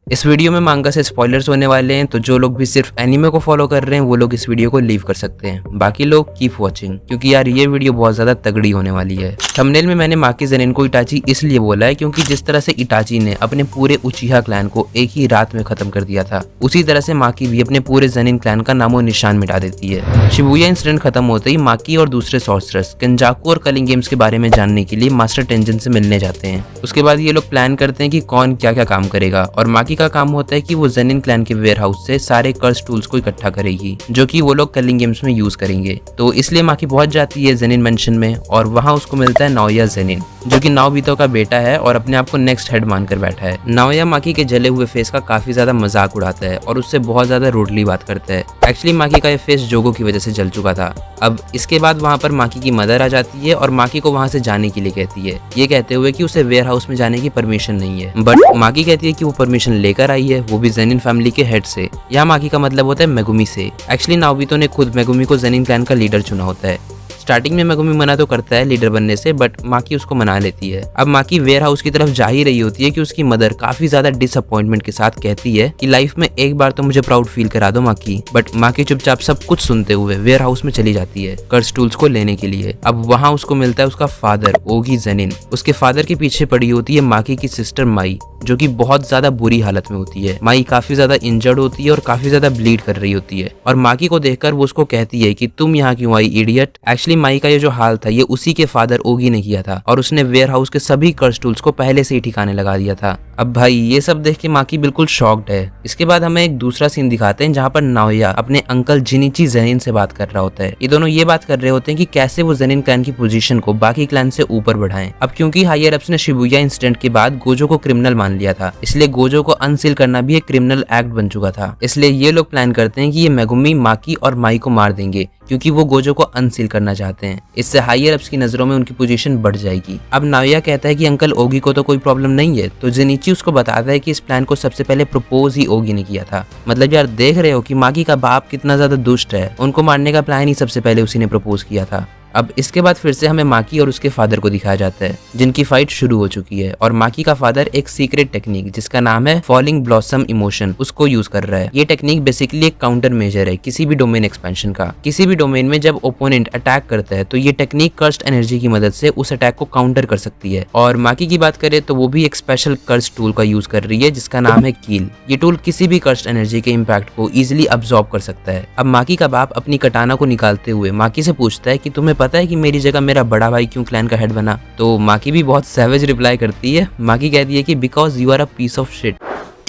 इस वीडियो में मांगा से स्पॉयलर्स होने वाले हैं, तो जो लोग भी सिर्फ एनिमे को फॉलो कर रहे हैं वो लोग इस वीडियो को लीव कर सकते हैं। बाकी लोग कीप वॉचिंग, क्योंकि यार ये वीडियो बहुत ज्यादा तगड़ी होने वाली है। थंबनेल में मैंने माकी ज़ेनिन को इटाची इसलिए बोला है क्योंकि जिस तरह से इटाची ने अपने पूरे उचिहा क्लैन को एक ही रात में खत्म कर दिया था, उसी तरह से माकी भी अपने पूरे ज़ेनिन क्लैन का नामो निशान मिटा देती है। शिबुया इंसिडेंट खत्म होते ही माकी और दूसरे सॉर्सरर्स केंजाकू और कलिंग गेम्स के बारे में जानने के लिए मास्टर टेंजन से मिलने जाते हैं। उसके बाद ये लोग प्लान करते हैं कि कौन क्या क्या काम करेगा, और माकी का काम होता है कि वो ज़ेनिन क्लैन के वेयरहाउस से सारे कर्स टूल्स को इकट्ठा करेगी, जो कि वो लोग कलिंग गेम्स में यूज करेंगे। तो इसलिए माकी पहुंच जाती है ज़ेनिन मेंशन में, और वहां उसको मिलता है नाओया ज़ेनिन, जो कि नाओबितो का बेटा है और अपने आप को नेक्स्ट हेड मानकर बैठा है। नाओया माकी के जले हुए फेस का काफी ज्यादा मजाक उड़ाता है और उससे बहुत ज्यादा रूडली बात करता है। एक्चुअली माकी का ये फेस जोगो की वजह से जल चुका था। अब इसके बाद वहाँ पर माकी की मदर आ जाती है और माकी को वहाँ से जाने के लिए कहती है, ये कहते हुए कि उसे वेयर हाउस में जाने की परमिशन नहीं है। बट माकी कहती है कि वो परमिशन लेकर आई है, वो भी ज़ेनिन फैमिली के हेड से। यहाँ माकी का मतलब होता है मेगुमी से। एक्चुअली नाओबितो ने खुद मेगुमी को ज़ेनिन क्लैन का लीडर चुना होता है। स्टार्टिंग में मेगुमी मना तो करता है लीडर बनने से, बट माकी उसको मना लेती है। अब माकी वेयर हाउस की तरफ जा ही रही होती है कि उसकी मदर काफी ज्यादा डिसअपॉइंटमेंट के साथ कहती है कि लाइफ में एक बार तो मुझे प्राउड फील करा दो माकी। बट माकी चुपचाप सब कुछ सुनते हुए वेयर हाउस में चली जाती है कर्स टूल्स को लेने के लिए। अब वहाँ उसको मिलता है उसका फादर ओगी ज़ेनिन। उसके फादर के पीछे पड़ी होती है माकी की सिस्टर माई, जो कि बहुत ज्यादा बुरी हालत में होती है। माई काफी ज्यादा इंजर्ड होती है और काफी ज्यादा ब्लीड कर रही होती है, और माकी को देखकर वो उसको कहती है कि तुम यहाँ क्यों आई इडियट। एक्चुअली माई का ये जो हाल था ये उसी के फादर ओगी ने किया था, और उसने वेयर हाउस के सभी कर्स टूल्स को पहले से ही ठिकाने लगा दिया था। अब भाई ये सब देख के माकी बिल्कुल शॉक्ड है। इसके बाद हमें एक दूसरा सीन दिखाते हैं जहाँ पर नाओया अपने अंकल जिनिची ज़ेनिन से बात कर रहा होता है। ये दोनों ये बात कर रहे होते हैं कि कैसे वो ज़ेनिन क्लैन की पोजीशन को बाकी क्लैन से ऊपर बढ़ाएं। अब क्योंकि हायर अप्स ने शिबुया इंसिडेंट के बाद गोजो को क्रिमिनल मान लिया था, इसलिए गोजो को अनसील करना भी एक क्रिमिनल एक्ट बन चुका था। इसलिए ये लोग प्लान करते हैं कि ये मेगुमी माकी और माई को मार देंगे, क्योंकि वो गोजो को अनसील करना चाहते हैं। इससे हायर अप्स की नजरों में उनकी पोजीशन बढ़ जाएगी। अब नाओया कहता है कि अंकल ओगी को तो कोई प्रॉब्लम नहीं है, तो जेनिची उसको बताता है कि इस प्लान को सबसे पहले प्रपोज ही ओगी ने किया था। मतलब यार देख रहे हो कि माकी का बाप कितना ज्यादा दुष्ट है, उनको मारने का प्लान ही सबसे पहले उसी ने प्रपोज किया था। अब इसके बाद फिर से हमें माकी और उसके फादर को दिखाया जाता है, जिनकी फाइट शुरू हो चुकी है, और माकी का फादर एक सीक्रेट टेक्निक जिसका नाम है फॉलिंग ब्लॉसम इमोशन उसको यूज कर रहा है। ये टेक्निक बेसिकली एक काउंटर मेजर है किसी भी डोमेन एक्सपेंशन का। किसी भी डोमेन में जब ओपोनेंट अटैक करता है तो ये टेक्निक कर्स्ड एनर्जी की मदद से उस अटैक को काउंटर कर सकती है। और माकी की बात करें तो वो भी एक स्पेशल कर्स्ड टूल का यूज कर रही है जिसका नाम है कील। ये टूल किसी भी कर्स्ड एनर्जी के इम्पैक्ट को इजिली अब्सॉर्ब कर सकता है। अब माकी का बाप अपनी कटाना को निकालते हुए माकी से पूछता है कि तुम्हें पता है कि मेरी जगह मेरा बड़ा भाई क्यों क्लैन का हेड बना। तो माकी भी बहुत सैवेज रिप्लाई करती है। माकी कहती है कि because you are a piece of shit.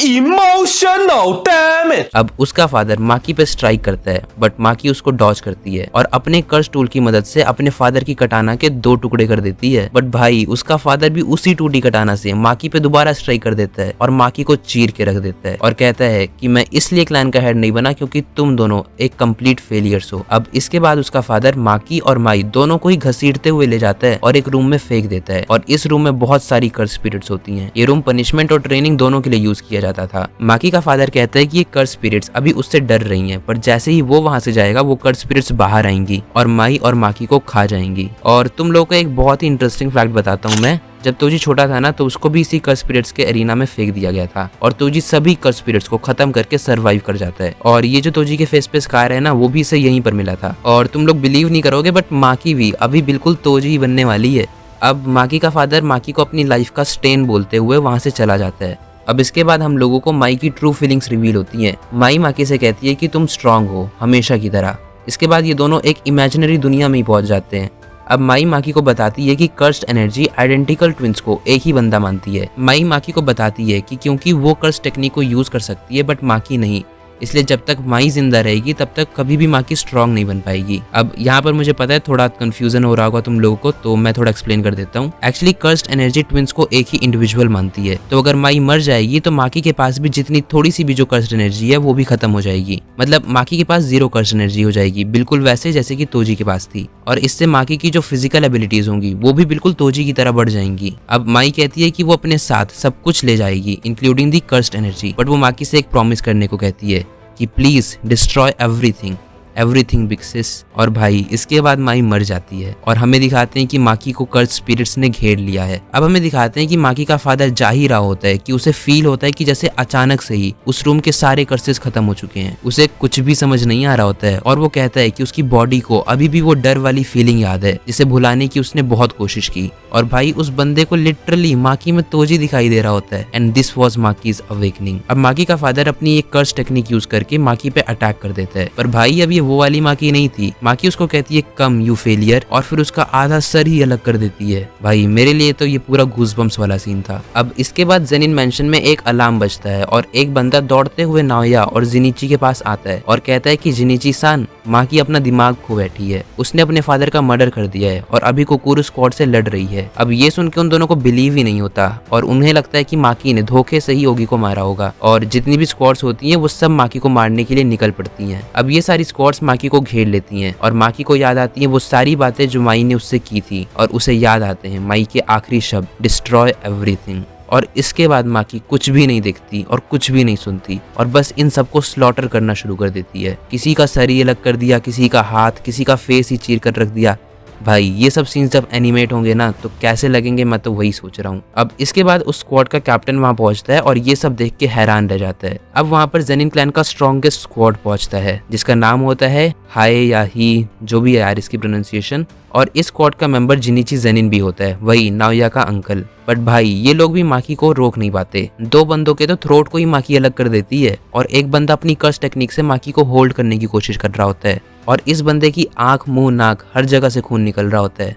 Emotional damage. अब उसका फादर माकी पे स्ट्राइक करता है, बट माकी उसको डॉज करती है और अपने कर्स टूल की मदद से अपने फादर की कटाना के 2 टुकड़े कर देती है। बट भाई उसका फादर भी उसी टूटी कटाना से माकी पे दोबारा स्ट्राइक कर देता है और माकी को चीर के रख देता है, और कहता है कि मैं इसलिए क्लैन का हेड नहीं बना क्योंकि तुम दोनों एक कंप्लीट फेलियर्स हो। अब इसके बाद उसका फादर माकी और माई दोनों को ही घसीटते हुए ले जाता है और एक रूम में फेंक देता है, और इस रूम में बहुत सारी कर्स स्पिरिट्स होती हैं। ये रूम पनिशमेंट और ट्रेनिंग दोनों के लिए यूज किया जाता था। माकी का फादर कहता है कि ये कर्स स्पिरिट्स अभी उससे डर रही हैं, पर जैसे ही वो वहां से जाएगा वो कर्स स्पिरिट्स बाहर आएंगी और माई और माकी को खा जाएंगी। और तुम लोगों को एक बहुत ही इंटरेस्टिंग फैक्ट बताता हूँ मैं। जब तोजी छोटा था ना तो उसको भी इसी कर्स स्पिरिट्स के एरिना में फेंक दिया गया था, और तोजी सभी कर्स स्पिरिट्स को खत्म करके सरवाइव कर जाता है। और ये जो तोजी के फेस पे स्कार है ना वो भी इसे यहीं पर मिला था। और तुम लोग बिलीव नहीं करोगे, बट माकी भी अभी बिल्कुल तोजी ही बनने वाली है। अब माकी का फादर माकी को अपनी लाइफ का स्टेन बोलते हुए वहां से चला जाता है। अब इसके बाद हम लोगों को माई की ट्रू फीलिंग्स रिवील होती हैं। माई माकी से कहती है कि तुम स्ट्रांग हो हमेशा की तरह। इसके बाद ये दोनों एक इमेजिनरी दुनिया में ही पहुंच जाते हैं। अब माई माकी को बताती है कि कर्स्ड एनर्जी आइडेंटिकल ट्विंस को एक ही बंदा मानती है। माई माकी को बताती है कि क्योंकि वो कर्स्ड टेक्निक को यूज कर सकती है बट माकी नहीं, इसलिए जब तक माई जिंदा रहेगी तब तक कभी भी माकी स्ट्रांग नहीं बन पाएगी। अब यहाँ पर मुझे पता है थोड़ा कंफ्यूजन हो रहा होगा तुम लोगों को, तो मैं थोड़ा एक्सप्लेन कर देता हूँ। एक्चुअली कर्स्ड एनर्जी ट्विंस को एक ही इंडिविजुअल मानती है, तो अगर माई मर जाएगी तो माकी के पास भी जितनी थोड़ी सी भी जो कर्स्ड एनर्जी है वो भी खत्म हो जाएगी। मतलब माकी के पास 0 कर्स्ड एनर्जी हो जाएगी, बिल्कुल वैसे जैसे कि तोजी के पास थी। और इससे माकी की जो फिजिकल एबिलिटीज होंगी वो भी बिल्कुल तोजी की तरह बढ़ जाएंगी। अब माई कहती है कि वो अपने साथ सब कुछ ले जाएगी including the cursed energy, but वो माकी से एक प्रॉमिस करने को कहती है कि प्लीज डिस्ट्रॉय एवरीथिंग एवरीथिंग बिक्सिस। और भाई इसके बाद माई मर जाती है और हमें दिखाते हैं कि माकी को कर्स स्पिरिट्स ने घेर लिया है। अब हमें दिखाते हैं कि माकी का फादर जा ही रहा होता है कि उसे फील होता है कि जैसे अचानक से ही उस रूम के सारे कर्सेस खत्म हो चुके हैं। उसे कुछ भी समझ नहीं आ रहा होता है और वो कहता है कि उसकी बॉडी को अभी भी वो डर वाली फीलिंग याद है जिसे भुलाने की उसने बहुत कोशिश की। और भाई उस बंदे को लिटरली माकी में तोजी दिखाई दे रहा होता है एंड दिस वाज माकीज अवेकनिंग। अब माकी का फादर अपनी एक कर्स टेक्निक यूज करके माकी पे अटैक कर देता है, पर भाई अब ये वो वाली माकी नहीं थी। माकी उसको कहती है कम यू फेलियर और फिर उसका आधा सर ही अलग कर देती है। भाई मेरे लिए तो ये पूरा गूज़बम्प्स वाला सीन था। अब इसके बाद जेनिन मेंशन में एक अलार्म बजता है और एक बंदा दौड़ते हुए नाओया और जिनिची के पास आता है और कहता है कि जिनिची सान, माकी अपना दिमाग खो बैठी है, उसने अपने फादर का मर्डर कर दिया है और अभी कोकुरु स्क्वाड से लड़ रही है। अब ये सुन के उन दोनों को बिलीव ही नहीं होता और उन्हें लगता है कि माकी ने धोखे से ही ओगी को मारा होगा और जितनी भी स्क्वाड्स होती हैं वो सब माकी को मारने के लिए निकल पड़ती हैं। अब ये सारी स्क्वाड्स माकी को घेर लेती हैं और माकी को याद आती हैं वो सारी बातें जो माई ने उससे की थी और उसे याद आते हैं माई के आखिरी शब्द, डिस्ट्रॉय एवरीथिंग। और इसके बाद माकी कुछ भी नहीं देखती और कुछ भी नहीं सुनती और बस इन सबको स्लॉटर करना शुरू कर देती है। किसी का सर ही अलग कर दिया, किसी का हाथ, किसी का फेस ही चीर कर रख दिया। भाई ये सब सीन्स जब एनिमेट होंगे ना तो कैसे लगेंगे, मैं तो वही सोच रहा हूँ। अब इसके बाद उस स्क्वाड का कैप्टन वहां पहुंचता है और ये सब देख के हैरान रह जाता है। अब वहां पर जेनिन क्लैन का स्ट्रॉन्गेस्ट स्क्वाड पहुंचता है जिसका नाम होता है हाय या ही, जो भी है यार इसकी प्रोनाउंसिएशन। और इस स्क्वाड का मेंबर जिनिची जेनिन भी होता है, वही नाओया का अंकल। बट भाई ये लोग भी माकी को रोक नहीं पाते। दो बंदों के तो थ्रोट को ही माकी अलग कर देती है और एक बंदा अपनी कर्स टेक्निक से माकी को होल्ड करने की कोशिश कर रहा होता है और इस बंदे की आंख, मुंह, नाक हर जगह से खून निकल रहा होता है।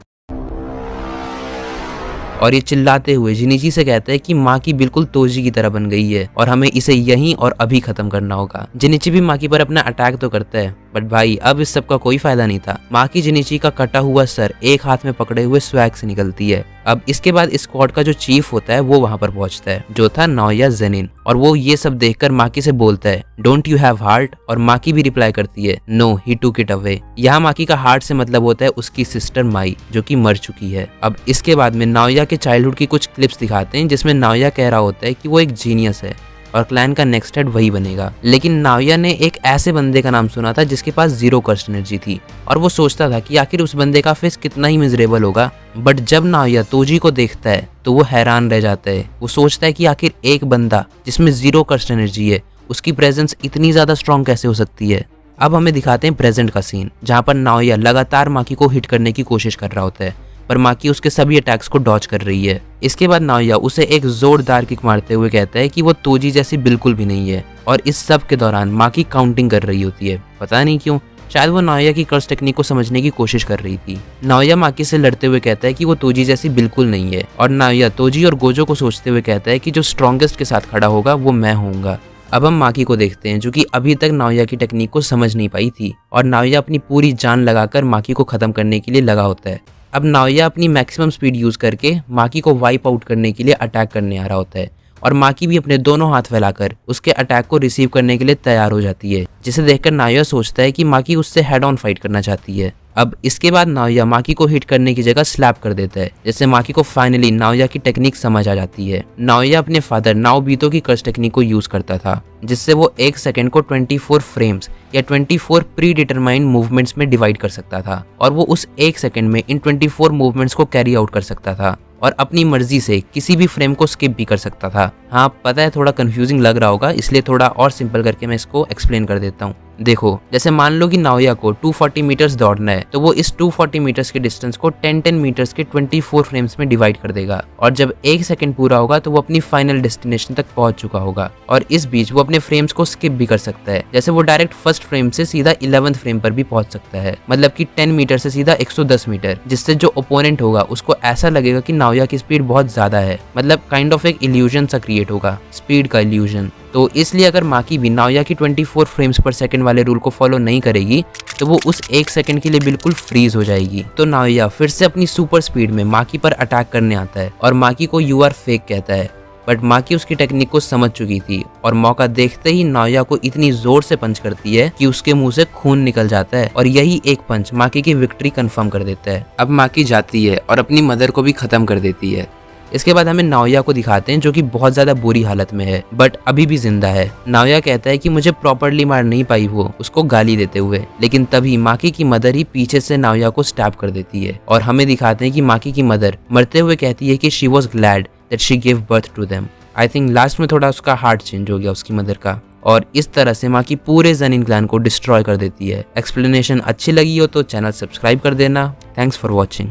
और ये चिल्लाते हुए जिनिची से कहता है कि माकी बिल्कुल तोजी की तरह बन गई है और हमें इसे यहीं और अभी खत्म करना होगा। जिनिची भी माकी पर अपना अटैक तो करता है बट भाई अब इस सब का कोई फायदा नहीं था। माकी जिनिची का कटा हुआ सर एक हाथ में पकड़े हुए स्वैग से निकलती है। अब इसके बाद इस स्क्वाड का जो चीफ होता है वो वहां पर पहुंचता है जो था नाओया जेनिन और वो ये सब देखकर माकी से बोलता है डोंट यू हैव हार्ट, और माकी भी रिप्लाई करती है नो ही टूक इट अवे। यहाँ माकी का हार्ट से मतलब होता है उसकी सिस्टर माई जो कि मर चुकी है। अब इसके बाद में नाओया के चाइल्डहुड की कुछ क्लिप्स दिखाते हैं जिसमें नाओया कह रहा होता है कि वो एक जीनियस है और क्लैन का नेक्स्ट हेड वही बनेगा। लेकिन नाओया ने एक ऐसे बंदे का नाम सुना था जिसके पास 0 कर्स्ट एनर्जी थी और वो सोचता था कि आखिर उस बंदे का फेस कितना ही मिजरेबल होगा। बट जब नाओया तोजी को देखता है तो वो हैरान रह जाता है। वो सोचता है कि आखिर एक बंदा जिसमें 0 कर्स्ट एनर्जी है उसकी प्रेजेंस इतनी ज्यादा स्ट्रॉन्ग कैसे हो सकती है। अब हमें दिखाते हैं प्रेजेंट का सीन जहाँ पर नाओया लगातार माकी को हिट करने की कोशिश कर रहा होता है पर माकी उसके सभी अटैक्स को डॉज कर रही है। इसके बाद नाओया उसे एक जोरदार किक मारते हुए कहता है कि वो तोजी जैसी बिल्कुल भी नहीं है और इस सब के दौरान माकी काउंटिंग कर रही होती है। पता नहीं क्यों, शायद वो नाओया की कर्स टेक्निक को समझने की कोशिश कर रही थी। नाओया माकी से लड़ते हुए कहता है कि वो तोजी जैसी बिल्कुल नहीं है और नाओया तोजी और गोजो को सोचते हुए कहता है कि जो स्ट्रॉन्गेस्ट के साथ खड़ा होगा वो मैं होऊंगा। अब हम माकी को देखते हैं जो कि अभी तक नाओया की टेक्निक को समझ नहीं पाई थी और नाओया अपनी पूरी जान लगाकर माकी को खत्म करने के लिए लगा होता है। अब नाओया अपनी मैक्सिमम स्पीड यूज करके माकी को वाइप आउट करने के लिए अटैक करने आ रहा होता है और माकी भी अपने दोनों हाथ फैलाकर उसके अटैक को रिसीव करने के लिए तैयार हो जाती है, जिसे देखकर नाओया सोचता है कि माकी उससे हेड ऑन फाइट करना चाहती है। अब इसके बाद नाओया माकी को हिट करने की जगह स्लैप कर देता है जिससे माकी को फाइनली नाओया की टेक्निक समझ आ जाती है। नाओया अपने फादर नाओबीतो की कर्स टेक्निक को यूज करता था जिससे वो 1 सेकंड को 24 फ्रेम्स या 24 प्री डिटरमाइंड मूवमेंट्स में डिवाइड कर सकता था और वो उस 1 सेकंड में इन 24 मूवमेंट्स को कैरी आउट कर सकता था और अपनी मर्जी से किसी भी फ्रेम को स्किप भी कर सकता था। हाँ पता है थोड़ा कंफ्यूजिंग लग रहा होगा, इसलिए थोड़ा और सिंपल करके मैं इसको एक्सप्लेन कर देता हूँ। देखो जैसे मान लो कि नाओया को 240 मीटर्स दौड़ना है तो वो इस 240 मीटर्स के डिस्टेंस को 10-10 मीटर्स के 24 फ्रेम्स में डिवाइड कर देगा और जब 1 सेकंड पूरा होगा तो वो अपनी फाइनल डेस्टिनेशन तक पहुंच चुका होगा और इस बीच वो अपने फ्रेम्स को स्किप भी कर सकता है। जैसे वो डायरेक्ट फर्स्ट फ्रेम से सीधा 11th फ्रेम पर भी पहुंच सकता है, मतलब कि 10 मीटर से सीधा 110 मीटर, जिससे जो ओपोनेंट होगा उसको ऐसा लगेगा कि नाओया की स्पीड बहुत ज्यादा है, मतलब काइंड ऑफ एक इल्यूजन सा क्रिएट होगा, स्पीड का इल्यूजन। तो इसलिए अगर माकी भी नाओया की 24 फ्रेम्स पर सेकंड वाले रूल को फॉलो नहीं करेगी तो वो उस 1 सेकंड के लिए बिल्कुल फ्रीज हो जाएगी। तो नाओया फिर से अपनी सुपर स्पीड में माकी पर अटैक करने आता है और माकी को यू आर फेक कहता है, बट माकी उसकी टेक्निक को समझ चुकी थी और मौका देखते ही नाओया को इतनी जोर से पंच करती है कि उसके मुंह से खून निकल जाता है और यही एक पंच माकी की विक्ट्री कंफर्म कर देता है। अब माकी जाती है और अपनी मदर को भी खत्म कर देती है। इसके बाद हमें नाओया को दिखाते हैं जो कि बहुत ज्यादा बुरी हालत में है बट अभी भी जिंदा है। नाओया कहता है कि मुझे प्रॉपरली मार नहीं पाई वो, उसको गाली देते हुए, लेकिन तभी माकी की मदर ही पीछे से नाओया को स्टैब कर देती है और हमें दिखाते हैं कि माकी की मदर मरते हुए कहती है कि she was glad that she give birth to them. I think last में थोड़ा उसका हार्ट चेंज हो गया उसकी मदर का, और इस तरह से माकी पूरे ज़ेनिन क्लैन को डिस्ट्रॉय कर देती है। एक्सप्लेनेशन अच्छी लगी हो तो चैनल सब्सक्राइब कर देना। Thanks for watching.